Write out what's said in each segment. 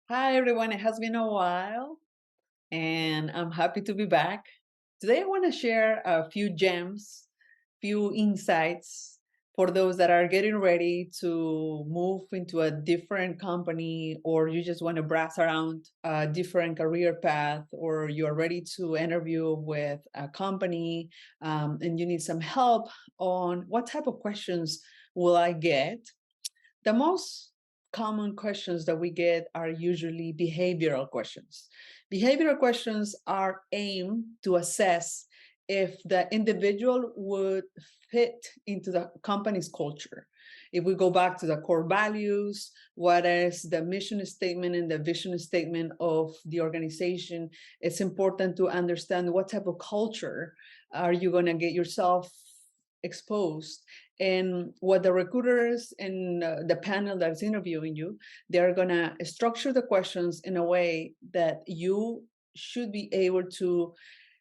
Hi, everyone. It has been a while, and I'm happy to be back. Today, I want to share a few gems, few insights for those that are getting ready to move into a different company, or you just want to browse around a different career path, or you're ready to interview with a company, and you need some help on what type of questions will I get. The most common questions that we get are usually behavioral questions. Behavioral questions are aimed to assess if the individual would fit into the company's culture. If we go back to the core values, what is the mission statement and the vision statement of the organization, it's important to understand what type of culture are you going to get yourself exposed, and what the recruiters and the panel that's interviewing you, they're going to structure the questions in a way that you should be able to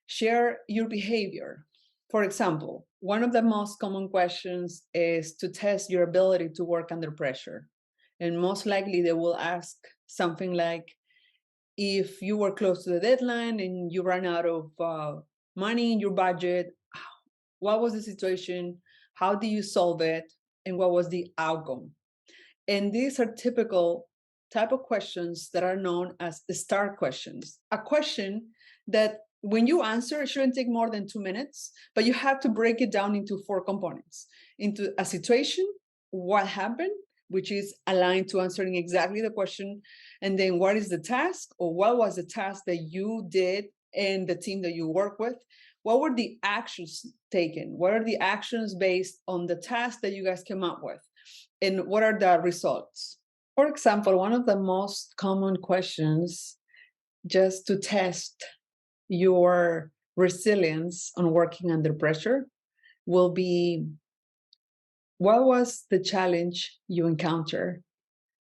share your behavior. For example, one of the most common questions is to test your ability to work under pressure, and most likely they will ask something like, if you were close to the deadline and you ran out of money in your budget, what was the situation? How do you solve it? And what was the outcome? And these are typical type of questions that are known as the STAR questions. A question that when you answer, it shouldn't take more than 2 minutes, but you have to break it down into four components: into a situation, what happened, which is aligned to answering exactly the question, and then what is the task, or what was the task that you did and the team that you work with. What were the actions taken? What are the actions based on the task that you guys came up with? And what are the results? For example, one of the most common questions, just to test your resilience on working under pressure, will be, what was the challenge you encountered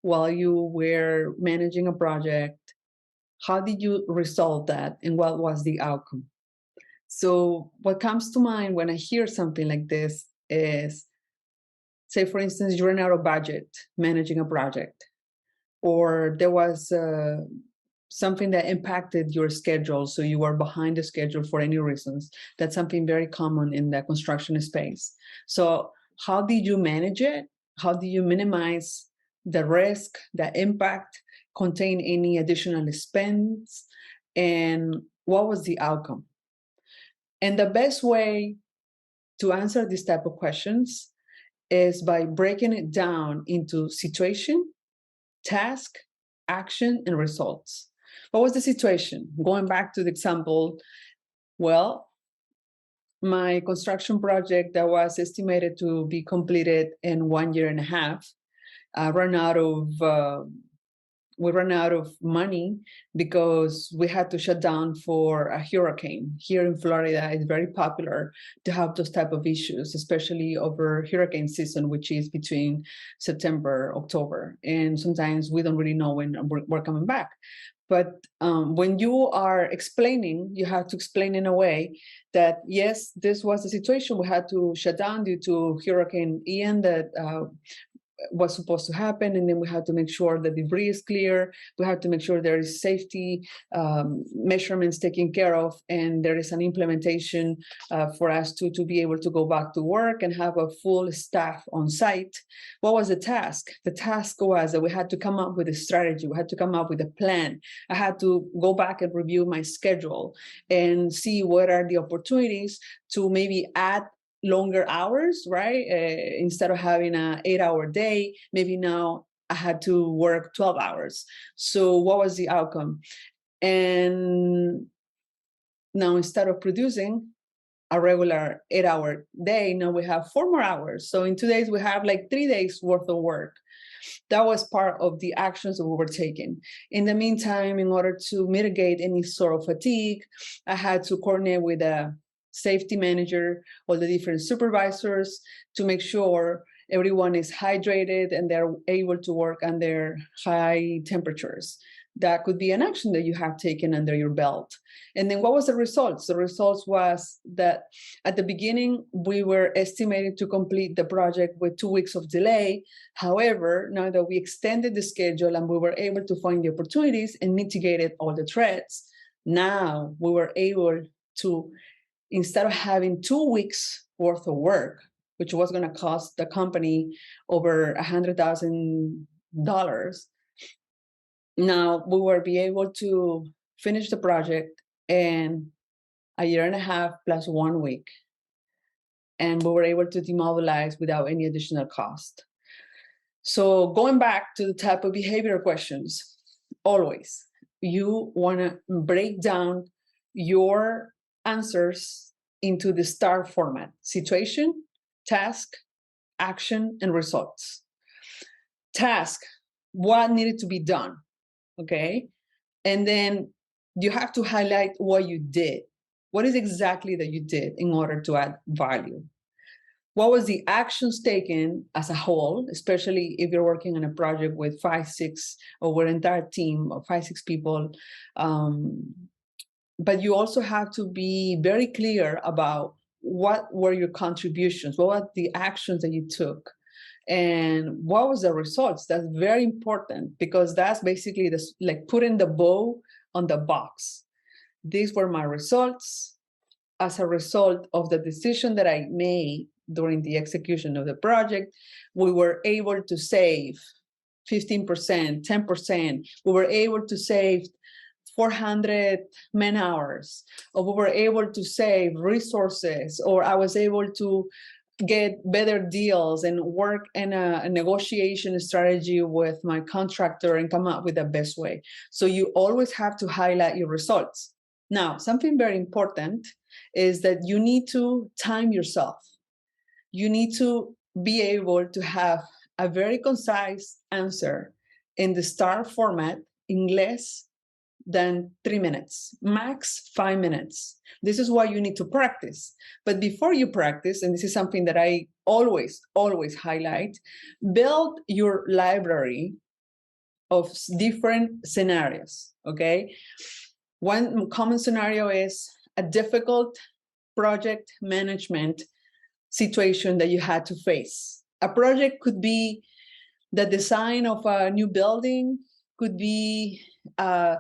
while you were managing a project? How did you resolve that? And what was the outcome? So, what comes to mind when I hear something like this is, say, for instance, you ran out of budget managing a project, or there was something that impacted your schedule, so you were behind the schedule for any reasons. That's something very common in the construction space. So how did you manage it? How do you minimize the risk, the impact, contain any additional expense, and what was the outcome? And the best way to answer these type of questions is by breaking it down into situation, task, action, and results. What was the situation? Going back to the example, well, my construction project that was estimated to be completed in 1 year and a half ran out of we ran out of money because we had to shut down for a hurricane. Here in Florida, it's very popular to have those type of issues, especially over hurricane season, which is between September, October. And sometimes we don't really know when we're coming back. But when you are explaining, you have to explain in a way that, yes, this was the situation. We had to shut down due to Hurricane Ian that was supposed to happen, and then we have to make sure the debris is clear. We have to make sure there is safety measurements taken care of, and there is an implementation for us to be able to go back to work and have a full staff on site. What was the task? The task was that we had to come up with a strategy. We had to come up with a plan. I had to go back and review my schedule and see what are the opportunities to maybe add longer hours, right? Instead of having an 8-hour day, maybe now I had to work 12 hours. So what was the outcome? And now instead of producing a regular 8-hour day, now we have 4 more hours. So in 2 days, we have like 3 days worth of work. That was part of the actions that we were taking. In the meantime, in order to mitigate any sort of fatigue, I had to coordinate with a safety manager, all the different supervisors, to make sure everyone is hydrated, and they're able to work under high temperatures. That could be an action that you have taken under your belt. And then what was the results? The results was that at the beginning, we were estimated to complete the project with 2 weeks of delay. However, now that we extended the schedule and we were able to find the opportunities and mitigated all the threats, now we were able to, instead of having 2 weeks worth of work, which was going to cost the company over $100,000, now we were be able to finish the project in a year and a half plus 1 week. And we were able to demobilize without any additional cost. So going back to the type of behavioral questions, always, you want to break down your answers into the STAR format: situation, task, action, and results. Task, what needed to be done, okay? And then you have to highlight what you did. What is exactly that you did in order to add value? What was the actions taken as a whole, especially if you're working on a project with 5, 6, or with an entire team of 5, 6 people. But you also have to be very clear about what were your contributions, what were the actions that you took, and what was the results. That's very important, because that's basically this, like putting the bow on the box. These were my results as a result of the decision that I made during the execution of the project. We were able to save 15%, 10%. We were able to save 400 man hours, or we were able to save resources, or I was able to get better deals and work in a negotiation strategy with my contractor and come up with the best way. So you always have to highlight your results. Now, something very important is that you need to time yourself. You need to be able to have a very concise answer in the STAR format in less than 3 minutes, max 5 minutes. This is why you need to practice. But before you practice, and this is something that I always highlight, build your library of different scenarios, okay? One common scenario is a difficult project management situation that you had to face. A project could be the design of a new building, could be the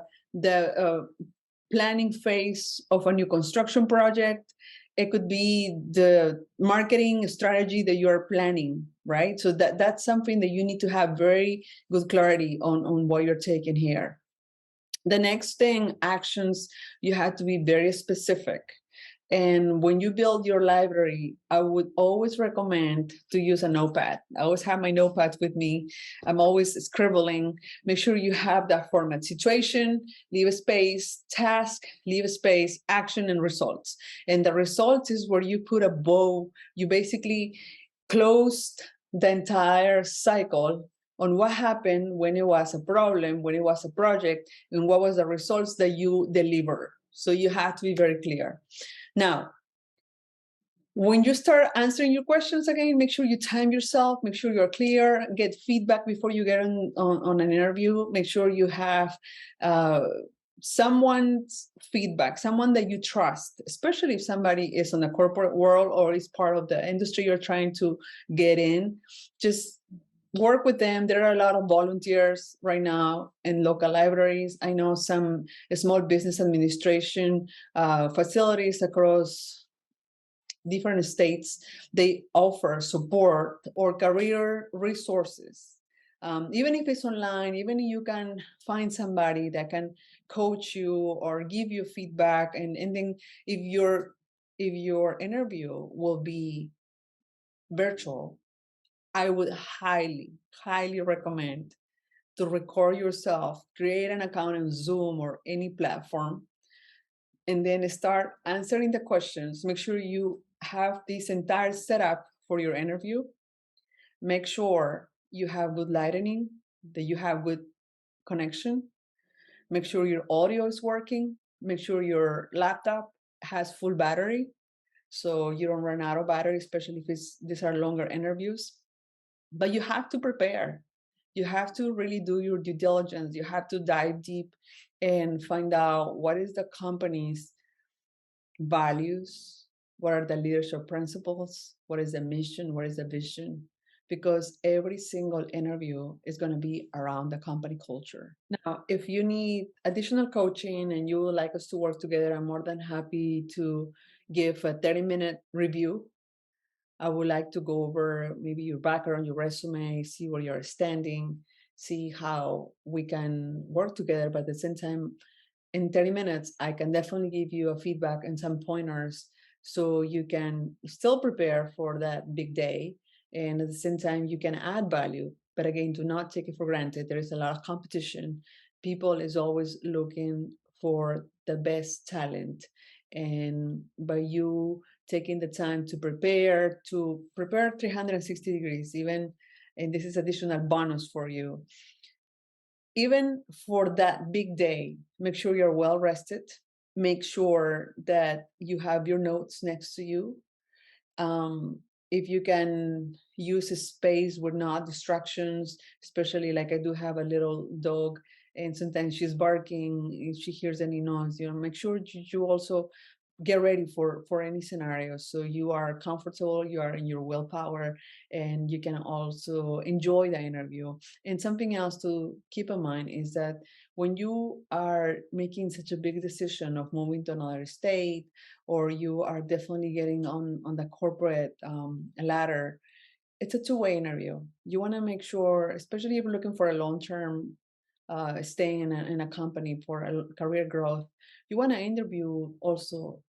planning phase of a new construction project. It could be the marketing strategy that you're planning, right? So that's something that you need to have very good clarity on what you're taking here. The next thing, actions, you have to be very specific. And when you build your library, I would always recommend to use a notepad. I always have my notepads with me. I'm always scribbling. Make sure you have that format: situation, leave a space; task, leave a space; action, and results. And the results is where you put a bow. You basically closed the entire cycle on what happened when it was a problem, when it was a project, and what was the results that you deliver. So you have to be very clear. Now, when you start answering your questions again, make sure you time yourself, make sure you're clear, get feedback before you get on an interview. Make sure you have someone's feedback, someone that you trust, especially if somebody is in the corporate world or is part of the industry you're trying to get in. Just work with them. There are a lot of volunteers right now in local libraries. I know some small business administration facilities across different states. They offer support or career resources. Even if it's online, even if you can find somebody that can coach you or give you feedback, and then if your interview will be virtual, I would highly recommend to record yourself, create an account on Zoom or any platform, and then start answering the questions. Make sure you have this entire setup for your interview. Make sure you have good lighting, that you have good connection. Make sure your audio is working. Make sure your laptop has full battery, so you don't run out of battery, especially if these are longer interviews. But you have to prepare. You have to really do your due diligence. You have to dive deep and find out what is the company's values, what are the leadership principles, what is the mission, what is the vision, because every single interview is going to be around the company culture. Now, if you need additional coaching and you would like us to work together, I'm more than happy to give a 30-minute review. I would like to go over maybe your background, your resume, see where you're standing, see how we can work together, but at the same time, in 30 minutes, I can definitely give you a feedback and some pointers so you can still prepare for that big day. And at the same time, you can add value. But again, do not take it for granted. There is a lot of competition. People is always looking for the best talent. And by you taking the time to prepare 360 degrees, even, and this is additional bonus for you, even for that big day, make sure you're well rested. Make sure that you have your notes next to you. Um, if you can use a space with not distractions, especially like I do have a little dog, and sometimes she's barking if she hears any noise, make sure you also get ready for any scenario so you are comfortable, you are in your willpower, and you can also enjoy the interview. And something else to keep in mind is that when you are making such a big decision of moving to another state, or you are definitely getting on the corporate ladder, it's a two-way interview. You want to make sure, especially if you're looking for a long-term staying in a company for a career growth, you want to interview also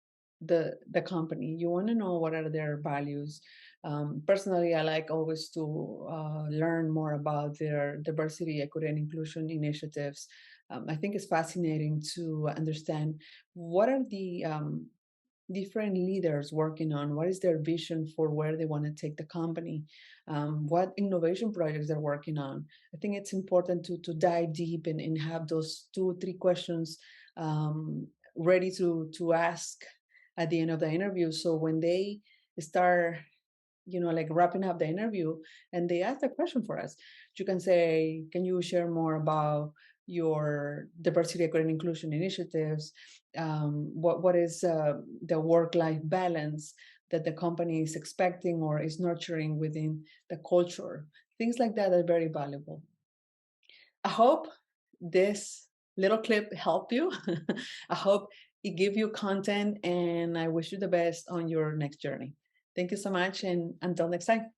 the company. You want to know what are their values. Personally, I like always to learn more about their diversity, equity, and inclusion initiatives. I think it's fascinating to understand what are the different leaders working on, what is their vision for where they want to take the company, what innovation projects they're working on. I think it's important to dive deep and have those 2 or 3 questions ready to ask at the end of the interview, so when they start like wrapping up the interview and they ask the question for us, you can say, can you share more about your diversity, equity, and inclusion initiatives? What is the work-life balance that the company is expecting or is nurturing within the culture? Things like that are very valuable. I hope this little clip helped you. I hope it give you content, and I wish you the best on your next journey. Thank you so much, and until next time.